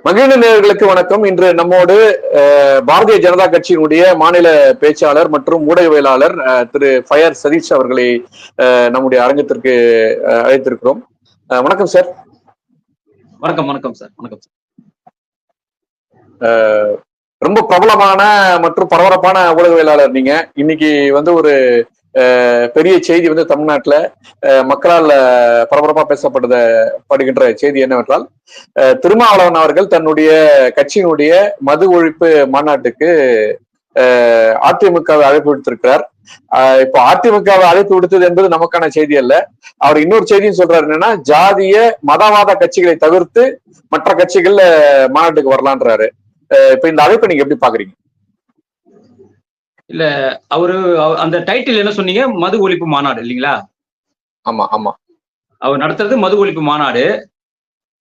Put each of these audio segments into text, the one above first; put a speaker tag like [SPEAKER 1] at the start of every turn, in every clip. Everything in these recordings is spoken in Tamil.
[SPEAKER 1] மகிழ்ந்த நேயர்களுக்கு வணக்கம். இன்று நம்மோடு பாரதிய ஜனதா கட்சியினுடைய மாநில பேச்சாளர் மற்றும் ஊடகவியலாளர் திரு ஃபயர் சதீஷ் அவர்களை நம்முடைய அரங்கத்திற்கு அழைத்திருக்கிறோம். வணக்கம் சார்.
[SPEAKER 2] வணக்கம். வணக்கம் சார். வணக்கம் சார்.
[SPEAKER 1] ரொம்ப பிரபலமான மற்றும் பரபரப்பான ஊடகவியலாளர் நீங்க. இன்னைக்கு ஒரு பெரிய செய்தி தமிழ்நாட்டுல மக்களால் பரபரப்பா பேசப்படுகின்ற செய்தி என்னவென்றால், திருமாவளவன் அவர்கள் தன்னுடைய கட்சியினுடைய மது ஒழிப்பு மாநாட்டுக்கு அதிமுகவை அழைப்பு விடுத்திருக்கிறார். இப்போ அதிமுகவை அழைப்பு விடுத்தது என்பது நமக்கான செய்தி அல்ல. அவர் இன்னொரு செய்தியும் சொல்றாரு, என்னன்னா ஜாதிய மதவாத கட்சிகளை தவிர்த்து மற்ற கட்சிகள் மாநாட்டுக்கு வரலான்றாரு. இப்ப இந்த அழைப்பை நீங்க எப்படி பாக்குறீங்க?
[SPEAKER 2] இல்ல, அவரு அந்த டைட்டில் என்ன சொன்னீங்க? மது ஒழிப்பு மாநாடு இல்லைங்களா?
[SPEAKER 1] ஆமா ஆமா.
[SPEAKER 2] அவர் நடத்துறது மது ஒழிப்பு மாநாடு.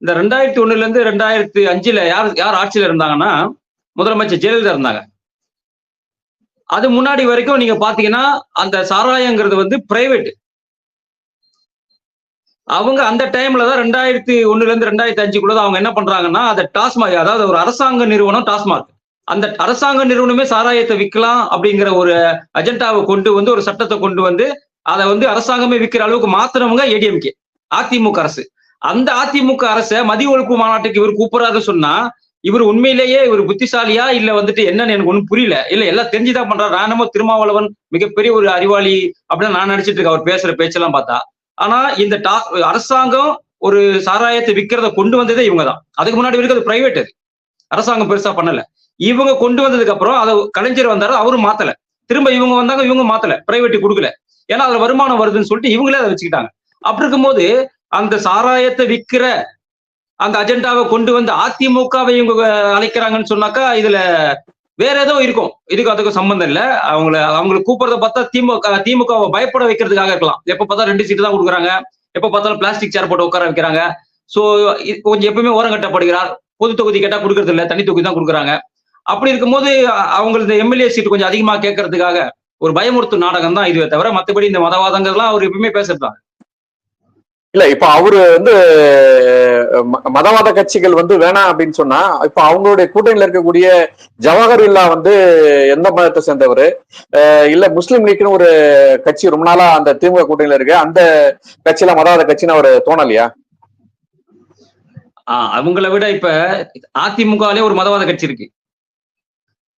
[SPEAKER 2] இந்த 2001 இருந்து 2005 யார் ஆட்சியில இருந்தாங்கன்னா முதலமைச்சர் ஜெயலலிதா இருந்தாங்க. அது முன்னாடி வரைக்கும் நீங்க பாத்தீங்கன்னா அந்த சாராயங்கிறது பிரைவேட். அவங்க அந்த டைம்ல தான் 2001 இருந்து 2005 அவங்க என்ன பண்றாங்கன்னா, அந்த டாஸ்மாக், அதாவது ஒரு அரசாங்க நிறுவனம் டாஸ்மாக், அந்த அரசாங்க நிறுவனமே சாராயத்தை விற்கலாம் அப்படிங்கிற ஒரு அஜெண்டாவை கொண்டு ஒரு சட்டத்தை கொண்டு அதை அரசாங்கமே விற்கிற அளவுக்கு மாத்திரவங்க ஏடிஎம்கே, அதிமுக அரசு. அந்த அதிமுக அரசை மதிய ஒழிப்பு மாநாட்டுக்கு இவர் கூப்பிடாத சொன்னா, இவர் உண்மையிலேயே இவர் புத்திசாலியா இல்ல என்னன்னு எனக்கு ஒண்ணும் புரியல. இல்ல எல்லாம் தெரிஞ்சுதான் பண்றாரு. நானமோ திருமாவளவன் மிகப்பெரிய ஒரு அறிவாளி அப்படின்னு நான் நினைச்சிட்டு இருக்கேன் அவர் பேசுற பேச்செல்லாம் பார்த்தா. ஆனா இந்த அரசாங்கம் ஒரு சாராயத்தை விற்கிறத கொண்டு வந்ததே இவங்க தான். அதுக்கு முன்னாடி வரைக்கும் அது பிரைவேட், அது அரசாங்கம் பெருசா பண்ணல. இவங்க கொண்டு வந்ததுக்கு அப்புறம் அதை கலைஞர் வந்தாரு, அவரும் மாத்தல. திரும்ப இவங்க வந்தாங்க, இவங்க மாத்தல, பிரைவேட் கொடுக்கல. ஏன்னா அதுல வருமானம் வருதுன்னு சொல்லிட்டு இவங்களே அதை வச்சுக்கிட்டாங்க. அப்படி இருக்கும்போது அந்த சாராயத்தை விற்கிற அந்த அஜெண்டாவை கொண்டு வந்து அதிமுகவை இவங்க அழைக்கிறாங்கன்னு சொன்னாக்கா இதுல வேற ஏதோ இருக்கும். இதுக்கு அதுக்கு சம்பந்தம் இல்ல. அவங்களை கூப்பிடுறத பார்த்தா திமுகவை பயப்பட வைக்கிறதுக்காக இருக்கலாம். எப்ப பார்த்தா 2 சீட்டு தான் கொடுக்குறாங்க, எப்ப பார்த்தாலும் பிளாஸ்டிக் சேர் போட்டு உட்கார வைக்கிறாங்க. சோ கொஞ்சம் எப்பவுமே ஓரம் கட்டப்படுகிறார். பொது தொகுதி கேட்டா கொடுக்கறது இல்ல, தனி தொகுதி தான் கொடுக்குறாங்க. அப்படி இருக்கும்போது அவங்களுக்கு எம்எல்ஏ சீட்டு கொஞ்சம் அதிகமா கேட்கறதுக்காக ஒரு பயமுறுத்தும் நாடகம் தான் இதுவே தவிர மற்றபடி இந்த மதவாதங்கள்லாம் அவர் எப்பவுமே பேசுறாங்க.
[SPEAKER 1] இல்ல, இப்ப அவரு மதவாத கட்சிகள் வேணாம் அப்படின்னு சொன்னா, இப்ப அவங்களுடைய கூட்டணியில இருக்கக்கூடிய ஜவஹர்லா எந்த மதத்தை சேர்ந்தவர்? இல்ல முஸ்லீம் லீக்னு ஒரு கட்சி ரொம்ப நாளா அந்த திமுக கூட்டணியில இருக்கு, அந்த கட்சியில மதவாத கட்சின்னு அவர் தோணலையா?
[SPEAKER 2] அவங்கள விட இப்ப அதிமுகலே ஒரு மதவாத கட்சி இருக்கு.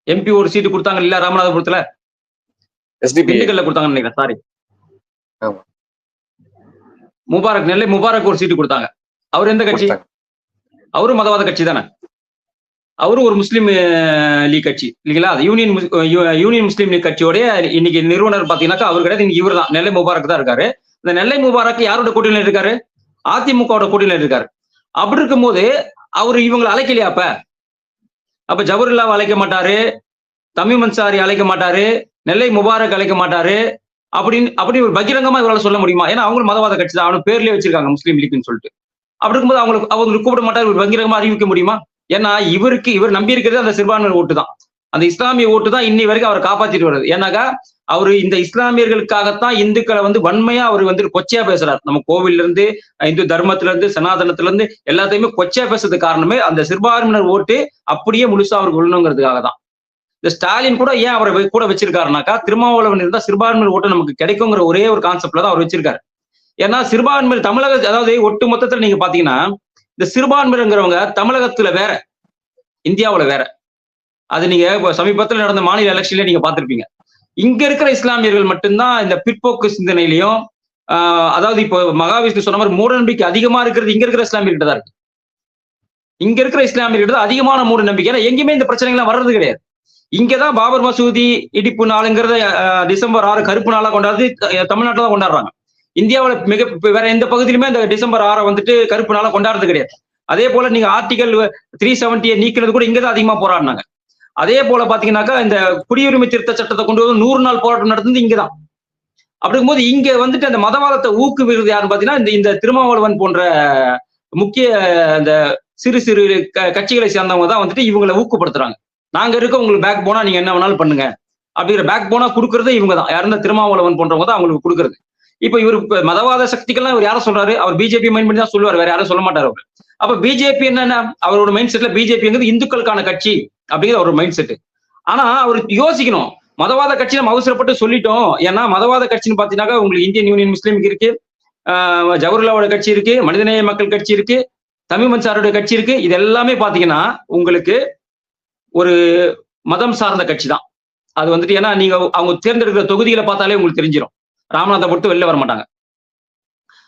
[SPEAKER 2] எம்பி ஒரு சீட்டு கொடுத்தாங்க இல்ல ராமநாதபுரத்துல, திண்டுக்கல்ல கொடுத்தாங்கன்னு நினைக்கிறேன். சாரி, முபாரக், நெல்லை முபாரக் ஒரு சீட்டு கொடுத்தாங்க. அவர் எந்த கட்சி? அவரும் மதவாத கட்சி தானே. அவரும் ஒரு முஸ்லீம் லீக் கட்சி இல்லைங்களா? யூனியன் முஸ்லீம் லீக் கட்சியோடைய இன்னைக்கு நிறுவனர் பாத்தீங்கன்னாக்கா அவர் கிடையாது, இன்னைக்கு இவர் தான், நெல்லை முபாரக் தான் இருக்காரு. இந்த நெல்லை முபாரக் யாரோட கூட்டணியில இருக்காரு? அதிமுகவோட கூட்டணியில இருக்காரு. அப்படி இருக்கும்போது அவரு இவங்களை அழைக்கலையா? அப்ப ஜவஹர்லாவை அழைக்க மாட்டாரு, தமீம் அன்சாரி அழைக்க மாட்டாரு, நெல்லை முபாரக் அழைக்க மாட்டாரு அப்படி ஒரு பகிரங்கமா இவரால் சொல்ல முடியுமா? ஏன்னா அவங்களும் மதவாத கட்சி தான், அவனு பேர்லயே வச்சிருக்காங்க முஸ்லீம் லீக்னு சொல்லிட்டு. அப்படி இருக்கும்போது அவங்களுக்கு கூப்பிட மாட்டாரு, ஒரு பகிரங்கமா அறிவிக்க முடியுமா? ஏன்னா இவர் நம்பி இருக்கிறது அந்த சிறுபான்மையினர் ஓட்டு தான், அந்த இஸ்லாமிய ஓட்டு தான் இன்னி வரைக்கும் அவரை காப்பாற்றிட்டு வருது. ஏன்னாக்கா அவரு இந்த இஸ்லாமியர்களுக்காகத்தான் இந்துக்களை வன்மையா அவர் கொச்சையா பேசுறாரு. நம்ம கோவில்ல இருந்து, இந்து தர்மத்துல இருந்து, சனாதனத்துல இருந்து எல்லாத்தையுமே கொச்சையா பேசுறதுக்கு காரணமே அந்த சிறுபான்மையினர் ஓட்டு அப்படியே முழுசா அவருக்கு கொள்ளணுங்கிறதுக்காக தான். இந்த ஸ்டாலின் கூட ஏன் அவரை கூட வச்சிருக்காருனாக்கா, திருமாவளவன் இருந்தா சிறுபான்மையினர் ஓட்டு நமக்கு கிடைக்குங்கிற ஒரே ஒரு கான்செப்ட்ல தான் அவர் வச்சிருக்காரு. ஏன்னா சிறுபான்மையினர் தமிழக, அதாவது ஒட்டு மொத்தத்துல நீங்க பாத்தீங்கன்னா இந்த சிறுபான்மையினருங்கிறவங்க தமிழகத்துல வேற, இந்தியாவுல வேற. அது நீங்க சமீபத்தில் நடந்த மாநில எலெக்ஷன்ல நீங்க பாத்திருப்பீங்க. இங்க இருக்கிற இஸ்லாமியர்கள் மட்டும்தான் இந்த பிற்போக்கு சிந்தனையிலையும், அதாவது இப்போ மகாவிஷ்ணு சொன்ன மாதிரி மூட நம்பிக்கை அதிகமா இருக்கிறது இங்க இருக்கிற இஸ்லாமியர்கிட்ட தான் இருக்கு. இங்க இருக்கிற இஸ்லாமியர்கிட்ட தான் அதிகமான மூட நம்பிக்கை. ஏன்னா எங்கேயுமே இந்த பிரச்சனைகள்லாம் வர்றது கிடையாது. இங்கதான் பாபர் மசூதி இடிப்பு நாளுங்கிறத டிசம்பர் 6 கருப்பு நாளா கொண்டாடுறது தமிழ்நாட்டில் தான் கொண்டாடுறாங்க. இந்தியாவில் வேற எந்த பகுதியிலுமே இந்த டிசம்பர் 6 கருப்பு நாளா கொண்டாடுறது கிடையாது. அதே போல நீங்க ஆர்டிகல் 370 நீக்கிறது கூட இங்கதான் அதிகமா போராடினாங்க. அதே போல பாத்தீங்கன்னாக்கா இந்த குடியுரிமை திருத்த சட்டத்தை கொண்டு வந்து 100 நாள் போராட்டம் நடந்தது இங்கதான். அப்படி இருக்கும்போது இங்க அந்த மதவாதத்தை ஊக்குவிக்கிறது யாருன்னு பாத்தீங்கன்னா இந்த திருமாவளவன் போன்ற முக்கிய இந்த சிறு சிறு கட்சிகளை சேர்ந்தவங்க தான் இவங்களை ஊக்கப்படுத்துறாங்க. நாங்க இருக்க உங்களுக்கு பேக் போனா நீங்க என்ன வேணாலும் பண்ணுங்க அப்படிங்கிற பேக் போனா கொடுக்கறதே இவங்க தான். யாருன்னா திருமாவளவன் போன்றவங்க தான் அவங்களுக்கு கொடுக்கறது. இப்ப இவர் மதவாத சக்திகள்லாம் இவர் யாரை சொல்றாரு? அவர் பிஜேபி மைண்ட் பண்ணி தான் சொல்லுவார், வேற யாரும் சொல்ல மாட்டாரு அவர். அப்ப பிஜேபி என்னன்னா அவரோட மைண்ட் செட்ல பிஜேபிங்கிறது இந்துக்களுக்கான கட்சி அப்படிங்கிறது அவரோட மைண்ட் செட். ஆனா அவர் யோசிக்கணும், மதவாத கட்சி நம்ம அவசரப்பட்டு சொல்லிட்டோம். ஏன்னா மதவாத கட்சின்னு பாத்தீங்கன்னா உங்களுக்கு இந்தியன் யூனியன் முஸ்லீம் இருக்கு, ஜவஹர்லாவோட கட்சி இருக்கு, மனிதநேய மக்கள் கட்சி இருக்கு, தமிழ் மன்சாரோட கட்சி இருக்கு. இது எல்லாமே பாத்தீங்கன்னா உங்களுக்கு ஒரு மதம் சார்ந்த கட்சி தான். அது வந்துட்டு ஏன்னா நீங்க அவங்க தேர்ந்தெடுக்கிற தொகுதிகளை பார்த்தாலே உங்களுக்கு தெரிஞ்சிடும். ராமநாதை பொறுத்து வெளில வர மாட்டாங்க.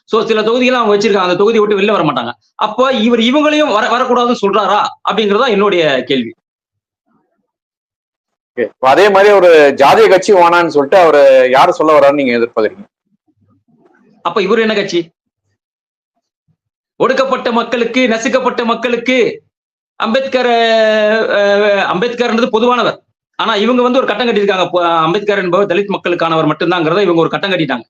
[SPEAKER 2] சோ சில தொகுதிகளை அவங்க வச்சிருக்காங்க, அந்த தொகுதியை விட்டு வெளில வர மாட்டாங்க. அப்ப இவங்களையும் வரக்கூடாதுன்னு சொல்றாரா அப்படிங்கறதா என்னுடைய கேள்வி.
[SPEAKER 1] அதே மாதிரி ஒரு ஜாதிய கட்சி வேணான்னு சொல்லிட்டு அவரு யாரு சொல்ல வர்றாருன்னு நீங்க எதிர்பார்க்கறீங்க?
[SPEAKER 2] அப்ப இவரு என்ன கட்சி? ஒடுக்கப்பட்ட மக்களுக்கு, நசுக்கப்பட்ட மக்களுக்கு அம்பேத்கர்ன்றது பொதுவானவர். ஆனா இவங்க வந்து ஒரு கட்டம் கட்டியிருக்காங்க, அம்பேத்கர் என்பவர் தலித் மக்களுக்கானவர் மட்டும்தாங்கிறத இவங்க ஒரு கட்டம் கட்டிட்டாங்க.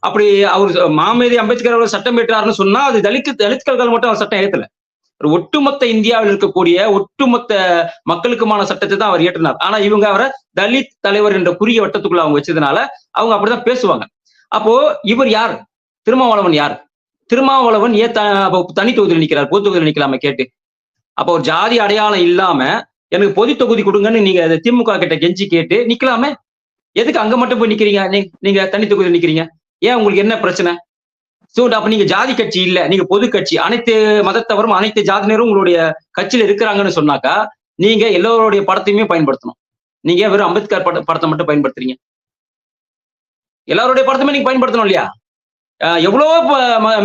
[SPEAKER 2] அப்படி அவர் மாமேதி அம்பேத்கர் அவர் சட்டம் ஏற்றாருன்னு சொன்னா அது தலித்கள் மட்டும் அவர் சட்டம் ஏற்றல. ஒரு ஒட்டுமொத்த இந்தியாவில் இருக்கக்கூடிய ஒட்டுமொத்த மக்களுக்குமான சட்டத்தை தான் அவர் ஏற்றினார். ஆனா இவங்க அவரை தலித் தலைவர் என்ற குறுகிய வட்டத்துக்குள்ள அவங்க வச்சதுனால அவங்க அப்படிதான் பேசுவாங்க. அப்போ இவர் யார்? திருமாவளவன் யார்? திருமாவளவன் ஏன் தனி தொகுதியில் நிற்கிறார், பொது தொகுதியில் நிக்கலாம கேட்டு? அப்போ ஒரு ஜாதி அடையாளம் இல்லாம எனக்கு பொது தொகுதி கொடுங்கன்னு நீங்க திமுக கிட்ட கெஞ்சி கேட்டு நிக்கலாமே. எதுக்கு அங்க மட்டும் போய் நிக்கிறீங்க? நீங்க தனி தொகுதியில் நிக்கிறீங்க, ஏன் உங்களுக்கு என்ன பிரச்சனை? சோ அப்ப நீங்க ஜாதி கட்சி இல்ல, நீங்க பொது கட்சி, அனைத்து மதத்தவரும் அனைத்து ஜாதியினரும் உங்களுடைய கட்சியில இருக்கிறாங்கன்னு சொன்னாக்கா நீங்க எல்லோருடைய படத்தையுமே பயன்படுத்தணும். நீங்க வெறும் அம்பேத்கர் படத்தை மட்டும் பயன்படுத்துறீங்க, எல்லாருடைய படத்தையுமே நீங்க பயன்படுத்தணும் இல்லையா? எவ்வளவோ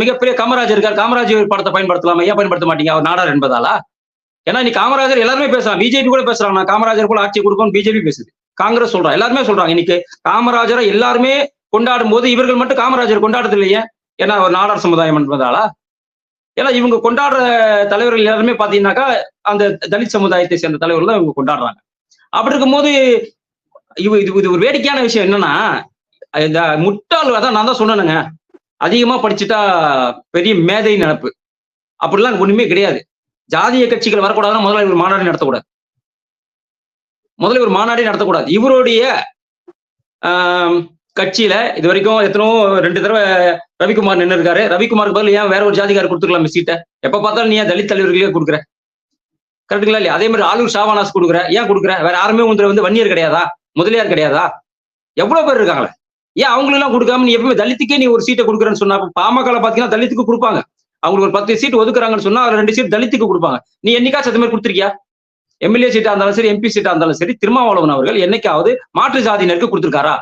[SPEAKER 2] மிகப்பெரிய காமராஜர் இருக்கார், காமராஜர் படத்தை பயன்படுத்தலாமா, ஏன் பயன்படுத்த மாட்டீங்க? அவர் நாடார் என்பதாலா? ஏன்னா நீ காமராஜர் எல்லாருமே பேசுறாங்க, பிஜேபி கூட பேசுறாங்க, நான் காமராஜர் கூட ஆட்சி கொடுப்போம் பிஜேபி பேசுது, காங்கிரஸ் சொல்றாங்க, எல்லாருமே சொல்றாங்க. இன்னைக்கு காமராஜரை எல்லாருமே கொண்டாடும் போது இவர்கள் மட்டும் காமராஜர் கொண்டாடுறது இல்லையே, ஏன்னா ஒரு நாடார் சமுதாயம் என்பதாலா? ஏன்னா இவங்க கொண்டாடுற தலைவர்கள் எல்லாருமே பாத்தீங்கன்னாக்கா அந்த தலித் சமுதாயத்தை சேர்ந்த தலைவர்கள் தான் இவங்க கொண்டாடுறாங்க. அப்படி இருக்கும்போது இது ஒரு வேடிக்கையான விஷயம் என்னன்னா, இந்த முட்டாள் அதான் நான் தான் சொன்னேனுங்க, அதிகமா படிச்சுட்டா பெரிய மேதை நினைப்பு, அப்படிலாம் ஒண்ணுமே கிடையாது. ஜாதிய கட்சிகள் வரக்கூடாதுன்னா முதல்ல இவர் மாநாடு நடத்தக்கூடாது, இவருடைய கட்சியில இது வரைக்கும் எத்தனோ 2 தடவை ரவிக்குமார் நின்று இருக்காரு. ரவிக்குமாருக்கு பதில் ஏன் வேற ஒரு ஜாதிகாரர் கொடுத்துக்கலாம் சீட்டை? எப்ப பார்த்தாலும் நீ ஏன் தலித் தலைவர்களே கொடுக்குற? கரெக்டுங்களா இல்லையா? அதே மாதிரி ஆளூர் ஷாவானாஸ் கொடுக்குற, ஏன் கொடுக்குற? வேற யாருமே வந்து வன்னியர் கிடையாதா, முதலியார் கிடையாதா? எவ்வளவு பேர் இருக்காங்களே, ஏன் அவங்களெல்லாம் கொடுக்காம நீ எப்பவுமே தலித்துக்கே நீ ஒரு சீட்டை கொடுக்குறேன்னு சொன்னா, பாமக பாத்தீங்கன்னா தலித்துக்கு கொடுப்பாங்க, அவங்களுக்கு ஒரு 10 சீட் ஒதுக்குறாங்கன்னு சொன்னா அதுல 2 சீட் தலித்துக்கு கொடுப்பாங்க. நீ என்னைக்காச்சும் அது மாதிரி கொடுத்துருக்கியா? எம்எல்ஏ சீட்டா இருந்தாலும் சரி, எம்பி சீட்டா இருந்தாலும் சரி, திருமாவளவன் அவர்கள் என்னைக்காவது மாற்று ஜாதியினருக்கு கொடுத்திருக்காரா?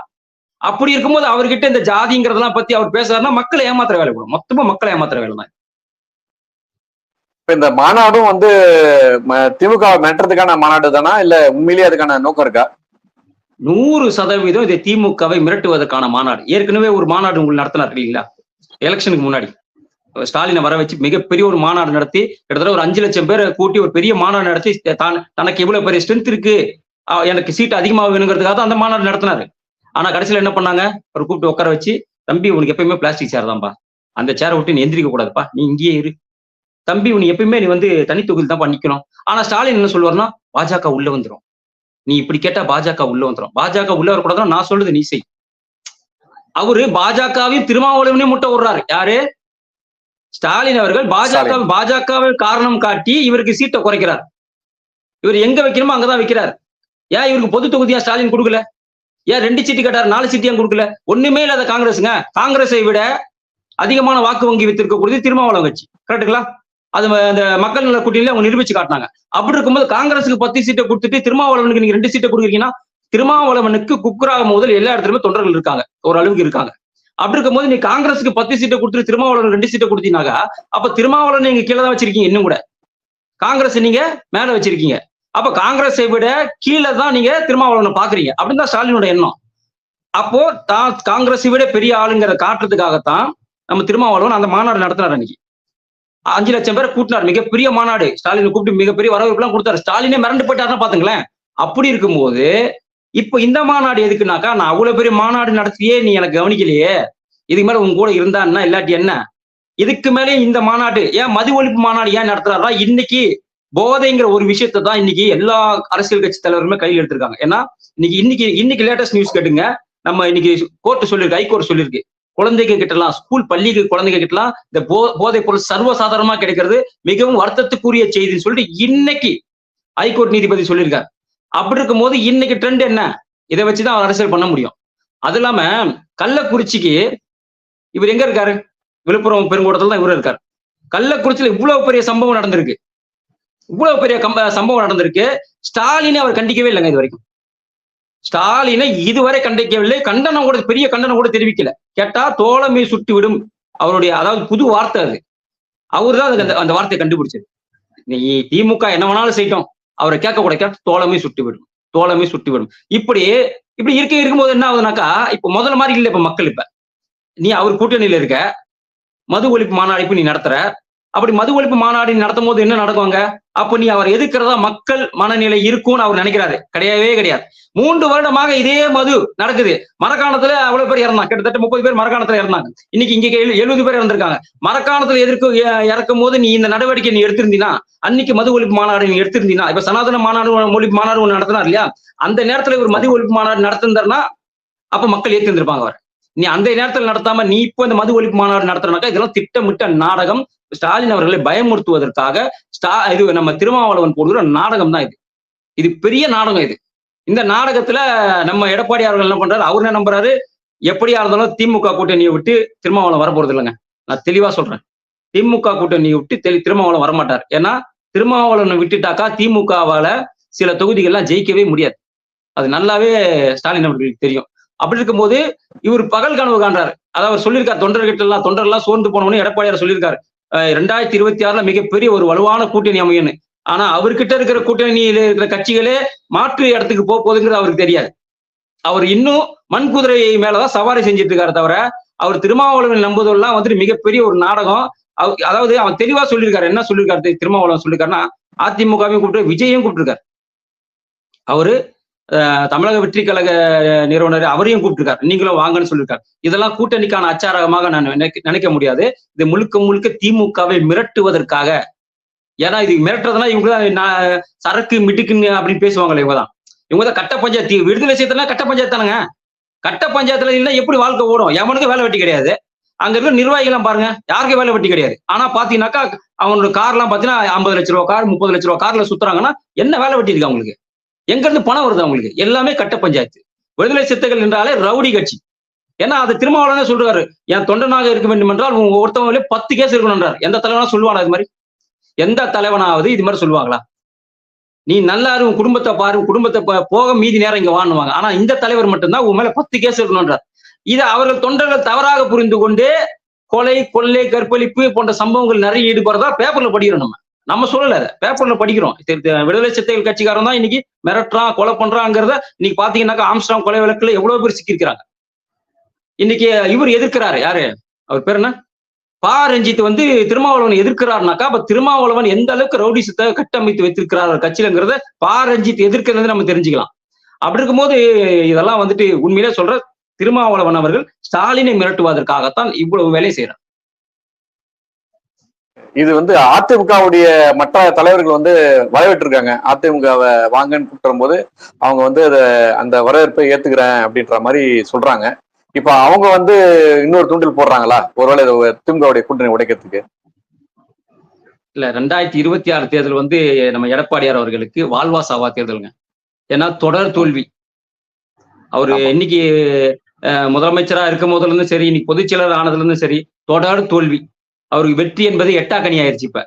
[SPEAKER 2] அப்படி இருக்கும்போது அவர்கிட்ட இந்த ஜாதிங்கிறதெல்லாம் பத்தி அவர் பேசுறாருன்னா மக்களை ஏமாத்துற வேலை கூட, மொத்தமா மக்களை ஏமாத்துற வேலை தான்.
[SPEAKER 1] இந்த மாநாடும் வந்து திமுக மிரட்டுறதுக்கான மாநாடு தானா, இல்ல உண்மையிலேயே அதுக்கான நோக்கம் இருக்கா?
[SPEAKER 2] 100% இதை திமுகவை மிரட்டுவதற்கான மாநாடு. ஏற்கனவே ஒரு மாநாடு உங்களுக்கு நடத்தினார் இல்லைங்களா, எலெக்ஷனுக்கு முன்னாடி ஸ்டாலினை வர வச்சு மிகப்பெரிய ஒரு மாநாடு நடத்தி கிட்டத்தட்ட ஒரு 5 லட்சம் பேரை கூட்டி ஒரு பெரிய மாநாடு நடத்தி தனக்கு எவ்வளவு பெரிய ஸ்ட்ரென்த் இருக்கு, எனக்கு சீட் அதிகமாக வேணுங்கிறதுக்காக அந்த மாநாடு நடத்தினாரு. ஆனா கடைசியில என்ன பண்ணாங்க, ஒரு கூப்பிட்டு உட்கார வச்சு, தம்பி உனக்கு எப்பயுமே பிளாஸ்டிக் சேர் தான்ப்பா, அந்த சேரை விட்டு நீ எந்திரிக்க கூடாதுப்பா, நீ இங்கேயே இரு தம்பி, உனக்கு எப்பயுமே நீ வந்து தனித்தொகுதியில் தான் நிக்கணும். ஆனா ஸ்டாலின் என்ன சொல்லுவாருன்னா, பாஜக உள்ள வந்துடும், நீ இப்படி கேட்டா பாஜக உள்ள வந்துடும், பாஜக உள்ள வரக்கூடாதுன்னா நான் சொல்றது நீ செய். அவரு பாஜகவையும் திருமாவளவனையும் முட்டை விடுறாரு. யாரு? ஸ்டாலின் அவர்கள் பாஜகவை காரணம் காட்டி இவருக்கு சீட்டை குறைக்கிறார். இவர் எங்க வைக்கணுமோ அங்கதான் வைக்கிறார். ஏன் இவருக்கு பொது தொகுதியா ஸ்டாலின் கொடுக்கல? ஏன் 2 சீட்டு கேட்டார், 4 சீட்டு ஏன் கொடுக்கல? ஒண்ணுமே இல்லாத காங்கிரஸுங்க, காங்கிரஸை விட அதிகமான வாக்கு வங்கி வைத்திருக்கக்கூடிய திருமாவளவன் கட்சி, கரெக்டுங்களா? அது அந்த மக்கள் நல கூட்டணியில அவங்க நிரூபிச்சு காட்டினாங்க. அப்படி இருக்கும்போது காங்கிரஸுக்கு 10 சீட்டை கொடுத்துட்டு திருமாவளவனுக்கு நீங்க 2 சீட்டை கொடுக்குறீங்கன்னா, திருமாவளவனுக்கு குக்குராக முதல் எல்லா இடத்துலயுமே தொண்டர்கள் இருக்காங்க, ஒரு அளவுக்கு இருக்காங்க. அப்படி இருக்கும்போது நீ காங்கிரஸுக்கு 10 சீட்டை கொடுத்துட்டு திருமாவளவன் 2 சீட்டை கொடுத்தீங்கன்னாக்கா, அப்ப திருமாவளவன் நீங்க கீழே தான் வச்சிருக்கீங்க, இன்னும் கூட காங்கிரஸ் நீங்க மேல வச்சிருக்கீங்க. அப்ப காங்கிரஸை விட கீழே தான் நீங்க திருமாவளவனை பாக்குறீங்க அப்படின்னு தான் ஸ்டாலினோட எண்ணம். அப்போ காங்கிரஸை விட பெரிய ஆளுங்கிற காட்டுறதுக்காகத்தான் நம்ம திருமாவளவன் அந்த மாநாடு நடத்தினார். அன்னைக்கு 5 லட்சம் பேரை கூட்டினார், மிகப்பெரிய மாநாடு. ஸ்டாலினை கூப்பிட்டு மிகப்பெரிய வரவேற்பு எல்லாம் கொடுத்தாரு. ஸ்டாலினே மிரண்டு போயிட்டாருன்னா பாத்துங்களேன். அப்படி இருக்கும்போது இப்ப இந்த மாநாடு எதுக்குனாக்கா, நான் அவ்வளவு பெரிய மாநாடு நடத்தியே நீ எனக்கு கவனிக்கலையே, இதுக்கு மேல உங்க கூட இருந்தான்னா இல்லாட்டி என்ன? இதுக்கு மேலே இந்த மாநாடு ஏன் மது ஒழிப்பு மாநாடு ஏன் நடத்துறாரா? இன்னைக்கு போதைங்கிற ஒரு விஷயத்தை தான் இன்னைக்கு எல்லா அரசியல் கட்சி தலைவருமே கையில் எடுத்திருக்காங்க. ஏன்னா இன்னைக்கு லேட்டஸ்ட் நியூஸ் கேட்டுங்க, நம்ம இன்னைக்கு கோர்ட் சொல்லியிருக்கு, ஹைகோர்ட் சொல்லியிருக்கு, குழந்தைங்க கிட்டலாம், ஸ்கூல் பள்ளிக்கு குழந்தைங்க கிட்டலாம் இந்த போதைப் பொருள் சர்வசாதாரணமா கிடைக்கிறது மிகவும் வருத்தத்துக்குரிய செய்தின்னு சொல்லிட்டு இன்னைக்கு ஹைகோர்ட் நீதிபதி சொல்லியிருக்காரு. அப்படி இருக்கும் போது இன்னைக்கு ட்ரெண்ட் என்ன? இதை வச்சுதான் அவர் அரசியல் பண்ண முடியும். அது இல்லாம கள்ளக்குறிச்சிக்கு இவர் எங்க இருக்காரு? விழுப்புரம் பெருங்கோட்டத்துல தான் இவர் இருக்காரு. கள்ளக்குறிச்சியில இவ்வளவு பெரிய சம்பவம் நடந்திருக்கு, இவ்வளவு பெரிய சம்பவம் நடந்திருக்கு. ஸ்டாலினை அவர் கண்டிக்கவே இல்லைங்க இது வரைக்கும். ஸ்டாலினை இதுவரை கண்டிக்கவில்லை. கண்டனம் கூட, பெரிய கண்டனம் கூட தெரிவிக்கல. கேட்டா தோழமை சுட்டு விடும் அவருடைய, அதாவது புது வார்த்தை அது. அவரு தான் அந்த வார்த்தையை கண்டுபிடிச்சது. நீ திமுக என்ன வேணாலும் செய்யட்டும், அவரை கேட்க கூட கேட்ட தோழமை சுட்டு விடும், தோழமை சுட்டு விடும். இப்படி இருக்கும்போது என்ன ஆகுதுனாக்கா, இப்ப முதல்ல மாதிரி இல்லை. இப்ப மக்கள் இப்ப நீ அவர் கூட்டணியில இருக்க, மது ஒழிப்பு மாநாடு நீ நடத்துற. அப்படி மது ஒழிப்பு மாநாடு நடத்தும் போது என்ன நடக்குவாங்க? அப்ப நீ அவர் எதிர்க்கிறதா மக்கள் மனநிலை இருக்கும்னு அவர் நினைக்கிறாரு. கிடையவே கிடையாது. 3 வருடமாக இதே மது நடக்குது. மரக்காணத்துல அவ்வளவு பேர் இறந்தாங்க, கிட்டத்தட்ட 30 பேர் மரக்காணத்துல இறந்தாங்க. இன்னைக்கு இங்க 70 பேர் இறந்திருக்காங்க. மரக்காணத்துல இறக்கும் போது நீ இந்த நடவடிக்கை நீ எடுத்திருந்தீனா, அன்னைக்கு மது ஒழிப்பு மாநாடு நீ எடுத்திருந்தீனா, இப்ப சனாதன மாநாடு ஒழிப்பு மாநாடு ஒண்ணு நடத்தினார் இல்லையா, அந்த நேரத்துல ஒரு மது ஒழிப்பு மாநாடு நடத்திருந்தாருன்னா அப்ப மக்கள் ஏற்றிருந்திருப்பாங்க அவர். நீ அந்த நேரத்தில் நடத்தாம நீ இப்போ இந்த மது ஒழிப்பு மாநாடு நடத்துறனாக்கா இதெல்லாம் திட்டமிட்ட நாடகம். ஸ்டாலின் அவர்களை பயமுறுத்துவதற்காக இது நம்ம திருமாவளவன் போடுகிற நாடகம் தான் இது. இது பெரிய நாடகம் இது. இந்த நாடகத்துல நம்ம எடப்பாடி அவர்கள் என்ன பண்றாரு? அவர் என்ன நம்புறாரு? எப்படியா இருந்தாலும் திமுக கூட்டணியை விட்டு திருமாவளவன் வரப்போறது இல்லைங்க. நான் தெளிவா சொல்றேன். திமுக கூட்டணியை விட்டு திருமாவளவன் வரமாட்டார். ஏன்னா திருமாவளவனை விட்டுட்டாக்கா திமுகவால சில தொகுதிகள்லாம் ஜெயிக்கவே முடியாது. அது நல்லாவே ஸ்டாலின் அவர்களுக்கு தெரியும். அப்படி இருக்கும்போது இவர் பகல் கனவு காண்றாரு. அதாவது சொல்லியிருக்காரு, தொண்டர்லாம் சோர்ந்து போனவனு எடப்பாடியார் சொல்லியிருக்காரு, 2026 மிகப்பெரிய ஒரு வலுவான கூட்டணி அமையும்னு. ஆனா அவர்கிட்ட இருக்கிற கூட்டணியில இருக்கிற கட்சிகளே மாற்று இடத்துக்கு போகுதுங்கிறது அவருக்கு தெரியாது. அவர் இன்னும் மண் குதிரை மேலதான் சவாரி செஞ்சுட்டு இருக்காரு தவிர, அவர் திருமாவளவன் நம்புவதெல்லாம் வந்துட்டு மிகப்பெரிய ஒரு நாடகம். அதாவது அவன் தெளிவா சொல்லியிருக்காரு. என்ன சொல்லியிருக்காரு திருமாவளவன் சொல்லியிருக்காருன்னா, அதிமுகவையும் கூப்பிட்டு விஜயையும் கூப்பிட்டுருக்காரு. அவரு தமிழக வெற்றி கழக நிறுவனர் அவரையும் கூப்பிட்டுருக்காரு, நீங்களும் வாங்கன்னு சொல்லியிருக்காரு. இதெல்லாம் கூட்டணிக்கான அச்சாரகமாக நான் நினைக்க முடியாது. இது முழுக்க முழுக்க திமுகவை மிரட்டுவதற்காக. ஏன்னா இது மிரட்டுறதுனா இவங்கதான் சரக்கு மிட்டுக்குன்னு அப்படின்னு பேசுவாங்களே, இவங்கதான் கட்ட பஞ்சாயத்து. விடுதலை செய்யறதுனா கட்ட பஞ்சாயத்து தானுங்க. கட்ட பஞ்சாயத்துல இல்ல எப்படி வாழ்க்கை ஓடும்? எவனுக்கு வேலை வெட்டி கிடையாது. அங்க இருக்கிற நிர்வாகிகள் பாருங்க, யாருக்கும் வேலை வெட்டி கிடையாது. ஆனா பாத்தீங்கன்னாக்கா அவங்களோட கார்லாம் பாத்தீங்கன்னா 50 லட்ச ரூபா கார், 30 லட்ச ரூபா கார்ல சுத்துறாங்கன்னா என்ன வேலை வெட்டி இருக்கு அவங்களுக்கு? எங்க இருந்து பணம் வருது அவங்களுக்கு? எல்லாமே கட்ட பஞ்சாயத்து. விடுதலை சிறுத்தைகள் என்றாலே ரவுடி கட்சி. ஏன்னா அது திருமாவளவனே சொல்றாரு, என் தொண்டனாக இருக்க வேண்டும் என்றால் ஒருத்தவங்களே 10 கேஸ் இருக்கணும்ன்றார். எந்த தலைவனா சொல்லுவானா இது மாதிரி? எந்த தலைவனாவது இது மாதிரி சொல்லுவாங்களா? நீ நல்லா உன் குடும்பத்தை பாரு, குடும்பத்தை போக மீதி நேரம் இங்க வாணுவாங்க. ஆனா இந்த தலைவர் மட்டும்தான் உன் மேல 10 கேஸ் இருக்கணும்ன்றார். இதை அவர்கள் தொண்டர்கள் தவறாக புரிந்து கொண்டு கொலை, கொள்ளை, கற்பழிப்பு போன்ற சம்பவங்கள் நிறைய ஈடுபடுறதா பேப்பர்ல படிக்கிறோம். நம்ம சொல்லல, பேப்பர்ல படிக்கிறோம். விடுதலை சிறுத்தைகள் கட்சிக்காரன் தான் இன்னைக்கு மிரட்டுறான், கொலை பண்றாங்கிறத இன்னைக்கு பாத்தீங்கன்னாக்கா ஆம்ஸ்ட்ராங் கொலை வழக்குல எவ்வளவு பேர் சிக்கிருக்கிறாங்க. இன்னைக்கு இவர் எதிர்க்கிறாரு, யாரு அவர் பேர் என்ன, ரஞ்சித் திருமாவளவன் எதிர்க்கிறாருனாக்கா அப்ப திருமாவளவன் எந்த அளவுக்கு ரவுடிசத்தை கட்டமைத்து வைத்திருக்கிறார் கட்சியிலங்கிறத ரஞ்சித் எதிர்க்கிறது நம்ம தெரிஞ்சுக்கலாம். அப்படி இருக்கும்போது இதெல்லாம் உண்மையிலே சொல்ற திருமாவளவன் அவர்கள் ஸ்டாலினை மிரட்டுவதற்காகத்தான் இவ்வளவு வேலை செய்யறார்.
[SPEAKER 1] இது அதிமுகவுடைய மற்ற தலைவர்கள் வரவேற்றிருக்காங்க. அதிமுகவை வாங்கன்னு கூப்பிடும் போது அவங்க அந்த வரவேற்பை ஏத்துக்கிறேன் அப்படின்ற மாதிரி சொல்றாங்க. இப்ப அவங்க இன்னொரு தூண்டில் போடுறாங்களா ஒருவேளை திமுகவுடைய கூட்டணி உடைக்கிறதுக்கு?
[SPEAKER 2] இல்ல, 2026 தேர்தல் நம்ம எடப்பாடியார் அவர்களுக்கு வாழ்வா சாவா தேர்தலுங்க. ஏன்னா தொடர் தோல்வி. அவரு இன்னைக்கு முதலமைச்சரா இருக்கும் போதுல இருந்தும் சரி, இன்னைக்கு பொதுச் செயலர் ஆனதுல இருந்தும் சரி, தொடர் தோல்வி. அவருக்கு வெற்றி என்பது எட்டாக்கணி ஆயிடுச்சு. இப்ப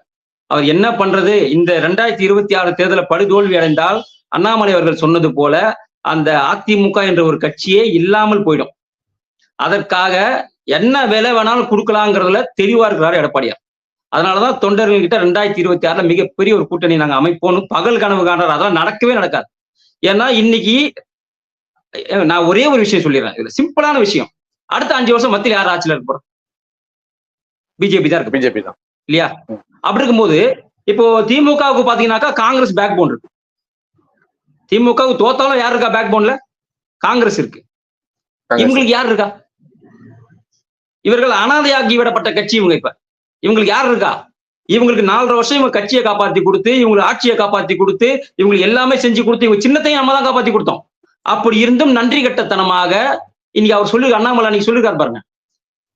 [SPEAKER 2] அவர் என்ன பண்றது? இந்த 2026 தேர்தலை படுதோல்வி அடைந்தால் அண்ணாமலை அவர்கள் சொன்னது போல அந்த அதிமுக என்ற ஒரு கட்சியே இல்லாமல் போயிடும். அதற்காக என்ன விலை வேணாலும் கொடுக்கலாங்கிறதுல தெளிவா இருக்கிறாரு எடப்பாடியார். அதனாலதான் தொண்டர்கள் கிட்ட 2026 மிகப்பெரிய ஒரு கூட்டணி நாங்க அமைப்போம்னு பகல் கனவு காண்றாரு. அதெல்லாம் நடக்கவே நடக்காது. ஏன்னா இன்னைக்கு நான் ஒரே ஒரு விஷயம் சொல்லிடுறேன், இதுல சிம்பிளான விஷயம். அடுத்த 5 வருஷம் மத்தியில் யார் ஆட்சியில் இருக்க போறோம்? பிஜேபி தான் இருக்கு.
[SPEAKER 1] பிஜேபி தான்
[SPEAKER 2] இல்லையா? அப்படி இருக்கும்போது இப்போ திமுகவுக்கு பாத்தீங்கன்னாக்கா காங்கிரஸ் பேக் போன் இருக்கு. திமுகவுக்கு தோத்தாலும் யார் இருக்கா பேக் போன்ல? காங்கிரஸ் இருக்கு. இவங்களுக்கு யார் இருக்கா? இவர்கள் அனாதையாக்கி விடப்பட்ட கட்சி இவங்க. இப்ப இவங்களுக்கு யார் இருக்கா? இவங்களுக்கு 4.5 வருஷம் இவங்க கட்சியை காப்பாத்தி கொடுத்து, இவங்களுக்கு ஆட்சியை காப்பாத்தி கொடுத்து, இவங்களுக்கு எல்லாமே செஞ்சு கொடுத்து, இவங்க சின்னத்தையும் நம்ம தான் காப்பாத்தி கொடுத்தோம். அப்படி இருந்தும் நன்றி கட்டத்தனமாக இன்னைக்கு அவர் சொல்லி அண்ணாமலை அன்னைக்கு சொல்லிருக்காரு பாருங்க,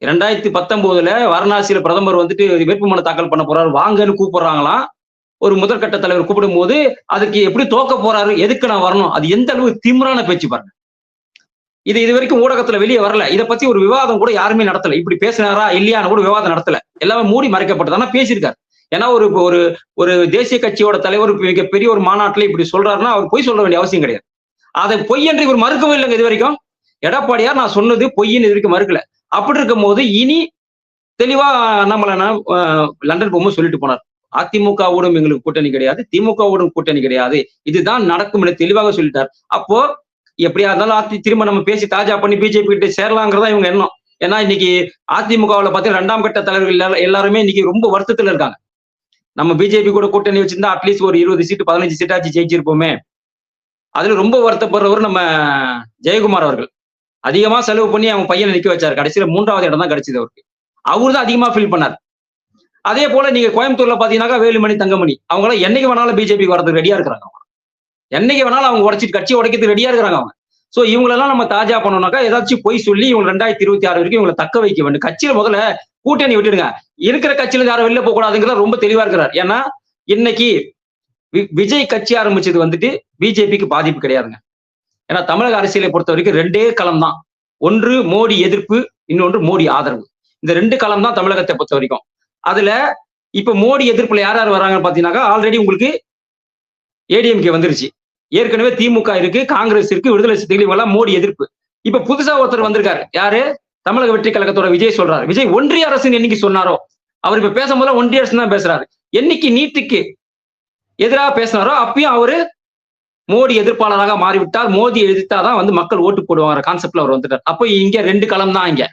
[SPEAKER 2] 2019 வாரணாசியில பிரதமர் வந்துட்டு வேட்புமனு தாக்கல் பண்ண போறாரு, வாங்கன்னு கூப்பிடுறாங்களாம். ஒரு முதற்கட்ட தலைவர் கூப்பிடும் போது அதுக்கு எப்படி தோக்க போறாரு, எதுக்கு நான் வரணும், அது எந்த அளவு திமிரான பேச்சு பாருங்க. இது வரைக்கும் ஊடகத்துல வெளியே வரல. இதை பத்தி ஒரு விவாதம் கூட யாருமே நடத்தல. இப்படி பேசினாரா இல்லையான்னு கூட விவாதம் நடத்தல. எல்லாமே மூடி மறைக்கப்பட்டது. ஆனா பேசியிருக்காரு. ஏன்னா ஒரு ஒரு ஒரு தேசிய கட்சியோட தலைவர் மிகப்பெரிய ஒரு மாநாட்டில் இப்படி சொல்றாருன்னா அவர் பொய் சொல்ல வேண்டிய அவசியம் கிடையாது. அதை பொய் என்று இவர் மறுக்கவும் இல்லைங்க இது வரைக்கும். எடப்பாடியார் நான் சொன்னது பொய்ன்னு இது வரைக்கும் மறுக்கல. அப்படி இருக்கும் போது இனி தெளிவா நம்மள லண்டன் போகும்போது சொல்லிட்டு போனார், அதிமுகவோடும் எங்களுக்கு கூட்டணி கிடையாது, திமுகவோடும் கூட்டணி கிடையாது, இதுதான் நடக்கும் என தெளிவாக சொல்லிட்டார். அப்போ எப்படியா இருந்தாலும் திரும்ப நம்ம பேசி தாஜா பண்ணி பிஜேபி கிட்ட சேரலாங்கிறதா இவங்க எண்ணம். ஏன்னா இன்னைக்கு அதிமுகவுல பார்த்தீங்கன்னா 2ஆம் கட்ட தலைவர்கள் எல்லாருமே இன்னைக்கு ரொம்ப வருத்தத்துல இருக்காங்க. நம்ம பிஜேபி கூட கூட்டணி வச்சிருந்தா அட்லீஸ்ட் ஒரு 20 சீட்டு 15 சீட்டாச்சு ஜெயிச்சிருப்போமே. அதுல ரொம்ப வருத்தப்படுறவர் நம்ம ஜெயக்குமார் அவர்கள். அதிகமா செலவு பண்ணி அவங்க பையனை நிக்க வச்சாரு. கடைசியில 3வது இடம் தான் கிடைச்சது அவருக்கு. அவரு தான் அதிகமா ஃபீல் பண்ணார். அதே போல நீங்க கோயம்புத்தூர்ல பாத்தீங்கன்னாக்கா வேலுமணி, தங்கமணி அவங்க எல்லாம் என்னைக்கு வேணாலும் பிஜேபிக்கு வரதுக்கு ரெடியா இருக்கிறாங்க. என்னைக்கு வேணாலும் அவங்க உடைச்சிட்டு கட்சி உடைக்கிறதுக்கு ரெடியா இருக்கிறாங்க அவங்க. சோ இவங்களெல்லாம் நம்ம தாஜா பண்ணோம்னாக்கா ஏதாச்சும் போய் சொல்லி இவங்க 2026 வரைக்கும் இவங்களை தக்க வைக்க வேண்டும். கட்சியில முதல்ல கூட்டணி விட்டுடுங்க. இருக்கிற கட்சியில யாரும் வெளில போக கூடாதுங்கிறத ரொம்ப தெளிவா இருக்கிறார். ஏன்னா இன்னைக்கு விஜய் கட்சி ஆரம்பிச்சது வந்துட்டு பிஜேபிக்கு பாதிப்பு கிடையாதுங்க. ஏன்னா தமிழக அரசியலை பொறுத்த வரைக்கும் 2 களம் தான். ஒன்று மோடி எதிர்ப்பு, இன்னொன்று மோடி ஆதரவு. இந்த 2 களம் தான் தமிழகத்தை பொறுத்த வரைக்கும். அதுல இப்ப மோடி எதிர்ப்புல யார் யார் வராங்கன்னு பாத்தீங்கன்னாக்கா ஆல்ரெடி உங்களுக்கு ஏடிஎம்கே வந்துருச்சு. ஏற்கனவே திமுக இருக்கு, காங்கிரஸ் இருக்கு, விடுதலை சிறுத்தைகள் இவங்கெல்லாம் மோடி எதிர்ப்பு. இப்ப புதுசா ஒருத்தர் வந்திருக்காரு. யாரு? தமிழக வெற்றி கழகத்தோட விஜய் சொல்றாரு. விஜய் ஒன்றிய அரசுன்னு என்னைக்கு சொன்னாரோ, அவர் இப்ப பேசும்போது ஒன்றிய அரசு தான் பேசுறாரு. என்னைக்கு நீட்டுக்கு எதிராக பேசினாரோ அப்பயும் அவரு மோடி எதிர்ப்பாளராக மாறிவிட்டார். மோடி எதிர்த்தாதான் மக்கள் ஓட்டு போடுவாங்க கான்செப்ட்ல அவர் வந்துட்டார். அப்போ இங்க 2 களம் தான் இங்க.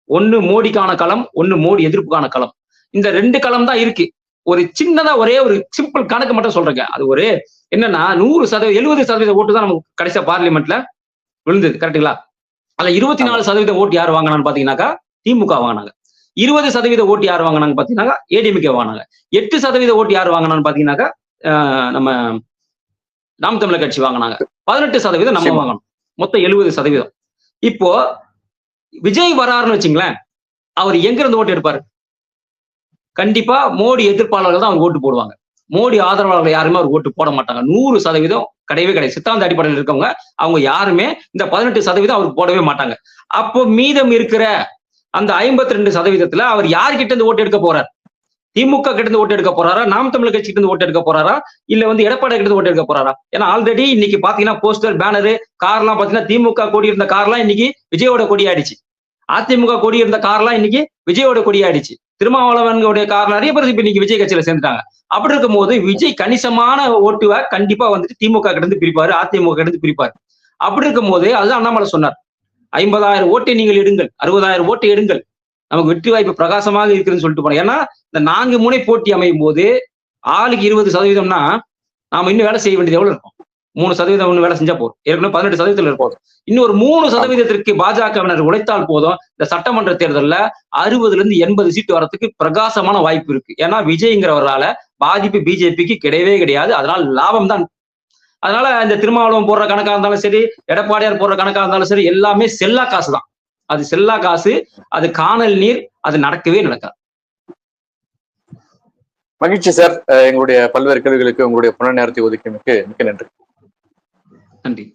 [SPEAKER 2] ஒன்னு மோடிக்கான களம், ஒன்னு மோடி எதிர்ப்புக்கான களம். இந்த 2 களம் தான் இருக்கு. ஒரு சின்னதா ஒரே ஒரு சிம்பிள் கணக்கு மட்டும் சொல்றேங்க. அது ஒரு என்னன்னா 100% 70% ஓட்டு தான் நமக்கு கடைசியா பார்லிமெண்ட்ல விழுந்தது. கரெக்டுங்களா? அதுல 24% ஓட்டு யார் வாங்கினான்னு பாத்தீங்கன்னாக்கா திமுக வாங்கினாங்க. 20% ஓட்டு யார் வாங்கினாங்க பாத்தீங்கன்னா ஏடிஎம்கே வாங்கினாங்க. 8% ஓட்டு யார் வாங்கினான்னு பாத்தீங்கன்னாக்கா நம்ம நாம் தமிழர் கட்சி வாங்கினாங்க. 18% நம்ம வாங்கணும். மொத்தம் 70%. இப்போ விஜய் வராருன்னு வச்சுங்களேன், அவர் எங்க இருந்து ஓட்டு எடுப்பாரு? கண்டிப்பா மோடி எதிர்ப்பாளர்கள் தான் அவங்க ஓட்டு போடுவாங்க. மோடி ஆதரவாளர்கள் யாருமே அவர் ஓட்டு போட மாட்டாங்க. 100% கிடையவே கிடையாது. சித்தாந்த அடிப்படையில் இருக்கவங்க அவங்க யாருமே இந்த 18% அவருக்கு போடவே மாட்டாங்க. அப்போ மீதம் இருக்கிற அந்த 52% அவர் யார்கிட்ட இருந்து ஓட்டு எடுக்க போறார்? திமுக கிட்ட இருந்து ஓட்டு எடுக்க போறாரா, நாம் தமிழர் கட்சி கிட்ட இருந்து ஓட்டு எடுக்க போறாரா, இல்ல எடப்பாடி கிட்ட இருந்து ஓட்டு எடுக்க போறாரா? ஏன்னா ஆல்ரெடி இன்னைக்கு பாத்தீங்கன்னா போஸ்டர், பேனரு, கார்லாம் பாத்தீங்கன்னா திமுக கொடி இருந்த கார்லாம் இன்னைக்கு விஜயோட கொடி ஆயிடுச்சு. அதிமுக கொடி இருந்த கார்லாம் இன்னைக்கு விஜயோட கொடி ஆயிடுச்சு. திருமாவளவனுடைய கார் நிறைய பேர் இப்ப இன்னைக்கு விஜய் கட்சியில சேர்ந்துட்டாங்க. அப்படி இருக்கும் போது விஜய் கணிசமான ஓட்டுவை கண்டிப்பா திமுக கிட்ட இருந்து பிரிப்பாரு, அதிமுக கிட்ட இருந்து பிரிப்பாரு. அப்படி இருக்கும் போது அதுதான் அண்ணாமலை சொன்னார், 50,000 ஓட்டை நீங்கள் எடுங்கள், 60,000 ஓட்டை எடுங்கள், நமக்கு வெற்றி வாய்ப்பு பிரகாசமாக இருக்குதுன்னு சொல்லிட்டு போனோம். ஏன்னா இந்த 4 முனை போட்டி அமையும் போது ஆளுக்கு 20%னா நாம இன்னும் வேலை செய்ய வேண்டியது எவ்வளவு இருக்கும்? 3% ஒண்ணு வேலை செஞ்சா போதும். ஏற்கனவே 18% இருக்கும். இன்னொரு 3% பாஜகவினர் உழைத்தால் போதும். இந்த சட்டமன்ற தேர்தலில் 60-80 சீட்டு வரத்துக்கு பிரகாசமான வாய்ப்பு இருக்கு. ஏன்னா விஜய்ங்கிறவரால பாதிப்பு பிஜேபிக்கு கிடையவே கிடையாது. அதனால லாபம் தான். அதனால இந்த திருமாவளவன் போடுற கணக்கா இருந்தாலும் சரி, எடப்பாடியார் போடுற கணக்கா இருந்தாலும் சரி, எல்லாமே செல்லா காசு தான். அது செல்லா காசு, அது காணல் நீர், அது நடக்கவே நடக்காது.
[SPEAKER 1] மகிழ்ச்சி சார். எங்களுடைய பல்வேறு கேள்விகளுக்கு உங்களுடைய புன நேரத்தை ஒதுக்கியமைக்கு மிக்க நன்றி.
[SPEAKER 2] நன்றி.